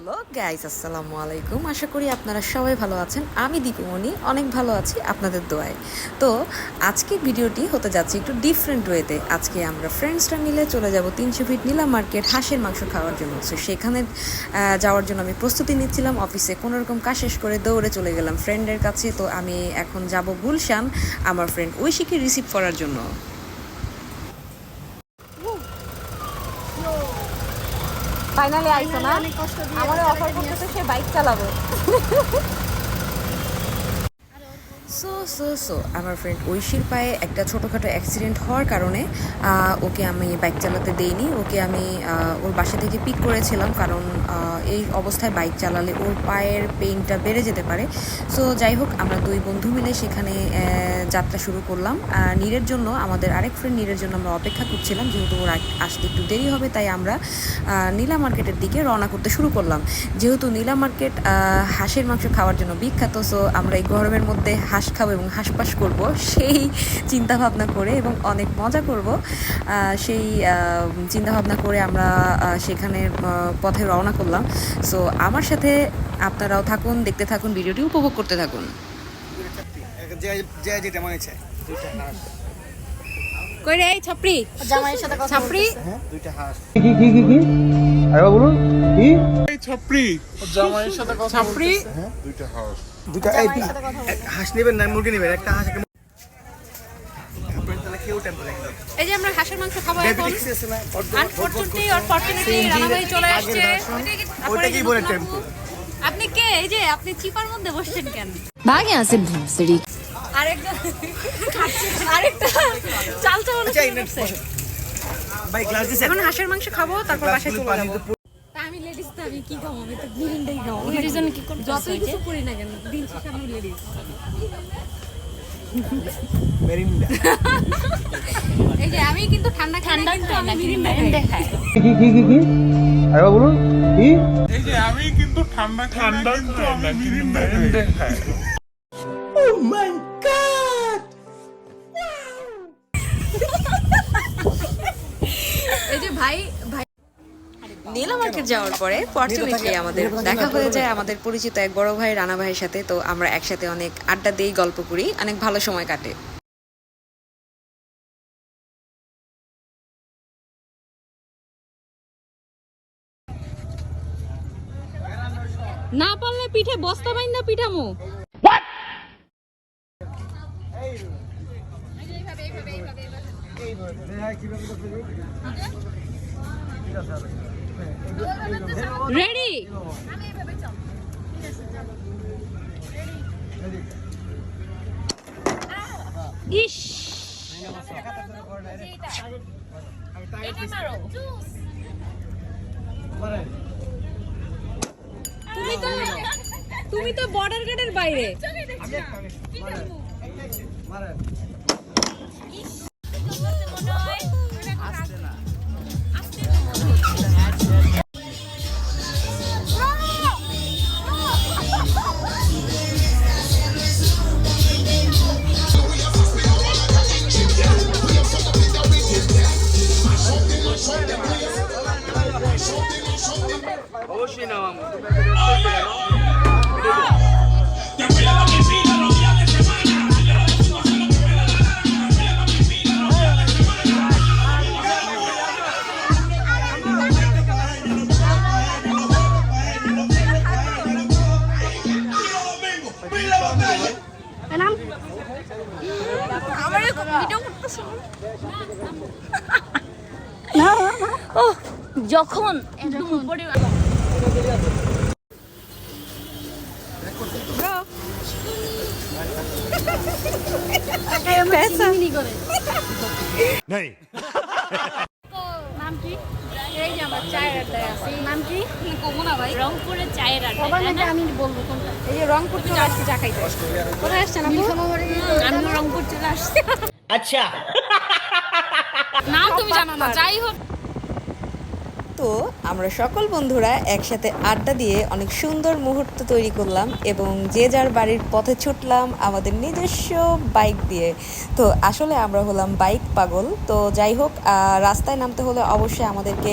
Hello guys, আসসালামু আলাইকুম। আশা করি আপনারা সবাই ভালো আছেন। আমি দীপুমণি অনেক ভালো আছি আপনাদের দোয়ায়। তো আজকে ভিডিওটি হতে যাচ্ছে একটু ডিফারেন্ট ওয়েতে। আজকে আমরা ফ্রেন্ডসরা মিলে চলে যাব 300 ফিট নীলা মার্কেট হাঁসের মাংস খাওয়ার জন্য। সো সেখানে যাওয়ার জন্য আমি প্রস্তুতি নিচ্ছিলাম। অফিসে কোনোরকম কাজ শেষ করে দৌড়ে চলে গেলাম ফ্রেন্ডের কাছে। তো আমি এখন যাব গুলশান আমার ফ্রেন্ড ঐশীকে রিসিভ করার জন্য। ফাইনালি আইছো না? আমারে অফার করতেছে সে বাইক চালাবে। সো আমার ফ্রেন্ড ঐশীর পায়ে একটা ছোটোখাটো অ্যাক্সিডেন্ট হওয়ার কারণে ওকে আমি বাইক চালাতে দেইনি। ওকে আমি ওর বাসা থেকে পিক করেছিলাম, কারণ এই অবস্থায় বাইক চালালে ওর পায়ের পেইনটা বেড়ে যেতে পারে। সো যাই হোক, আমরা দুই বন্ধু মিলে সেখানে যাত্রা শুরু করলাম। নীরের জন্য, আমাদের আরেক ফ্রেন্ড নীরের জন্য আমরা অপেক্ষা করছিলাম। যেহেতু ওর আসতে একটু দেরি হবে, তাই আমরা নীলা মার্কেটের দিকে রওনা করতে শুরু করলাম। যেহেতু নীলা মার্কেট হাঁসের মাংস খাওয়ার জন্য বিখ্যাত, সো আমরা এই গরমের মধ্যে হাঁস খাবো এবং হাঁসপাস করব সেই চিন্তাভাবনা করে এবং অনেক মজা করব সেই চিন্তাভাবনা করে আমরা সেখানে পথে রওনা করলাম। সো আমার সাথে আপনারাও থাকুন, দেখতে থাকুন, ভিডিওটি উপভোগ করতে থাকুন। কই রে ছাপড়ি, জামাইয়ের সাথে কথা ছাপড়ি, দুইটা হাঁস কি কি কি কি আরে বলুন কি এই ছাপড়ি জামাইয়ের সাথে কথা ছাপড়ি, হ্যাঁ দুইটা হাঁস, দুইটা এই হাঁস নেবেন না মুরগি নেবেন? একটা হাঁস একটা এই যে আমরা হাঁসের মাংস খাবো এখন। আনফরচুনেটলি রানাভাই চলে আসছে। ওটা কি বলে টেম্পো? আপনি কে? এই যে আপনি চিপার মধ্যে বসছেন কেন? ভাগ यहाँ से भूसड़ी আরেকটা চালচা বলছে ভাই গ্লাস দিছেন। এখন হাঁসের মাংস খাবো, তারপর বাসায় চলে যাব। আমি লেডিস তো, আমি কি খাবো? আমি তো মিরিন্ডাই খাবো। রিজন কি করতে যতই কিছু করি না কেন, দিন শেষে আমি লেডিস। মিরিন্ডা এই যে আমি কিন্তু ঠান্ডা ঠান্ডা আমি মিরিন্ডা খাই। কি কি কি কি আরে বলুন কি এই যে আমি কিন্তু ঠান্ডা ঠান্ডা তো আমি মিরিন্ডা খাই। ও মাই গড! এই যে ভাই নীলা মার্কেট যাওয়ার পরে ফরচুনেটলি আমাদের দেখা হয়ে যায় আমাদের পরিচিত এক বড় ভাই রানা ভাইয়ের সাথে। তো আমরা একসাথে অনেক আড্ডা দিই, গল্প করি, অনেক ভালো সময় কাটে। না পারলে পিঠে বস্তা বাইন্দা পিঠামু। রেডি? ইস তুমি তো বর্ডার গার্ডের বাইরে। অবশ্যই নাম যখন একদম উপরে नहीं নাম কি? এই যে আমার চায়ের আড্ডায় আছে। নাম কি? কমুনা ভাই, রংপুরের চায়ের আড্ডা। আমি বলবো কোনটা? এই যে রংপুর চলে আসছি চা খাইতে। কোথায় আসছেন আপনি? আমি রংপুর চলে আসছি। আচ্ছা না তুমি জানো না, যাই হোক তো আমরা সকল বন্ধুরা একসাথে আড্ডা দিয়ে অনেক সুন্দর মুহূর্ত তৈরি করলাম এবং যে যার বাড়ির পথে ছুটলাম আমাদের নিজস্ব বাইক দিয়ে। তো আসলে আমরা হলাম বাইক পাগল। তো যাই হোক, রাস্তায় নামতে হলে অবশ্যই আমাদেরকে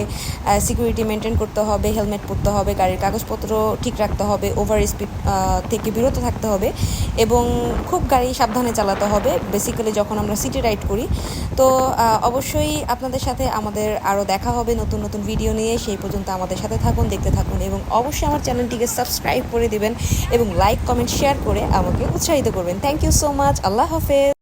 সিকিউরিটি মেনটেন করতে হবে, হেলমেট পরতে হবে, গাড়ির কাগজপত্র ঠিক রাখতে হবে, ওভার স্পিড থেকে বিরত থাকতে হবে এবং খুব গাড়ি সাবধানে চালাতে হবে, বেসিক্যালি যখন আমরা সিটি রাইড করি। তো অবশ্যই আপনাদের সাথে আমাদের আরও দেখা হবে নতুন নতুন ভিডিও নিয়ে। সেই পর্যন্ত আমাদের সাথে থাকুন, দেখতে থাকুন এবং অবশ্যই আমার চ্যানেলটিকে সাবস্ক্রাইব করে দিবেন এবং লাইক কমেন্ট শেয়ার করে আমাকে উৎসাহিত করবেন। Thank you so much. আল্লাহ হাফেজ।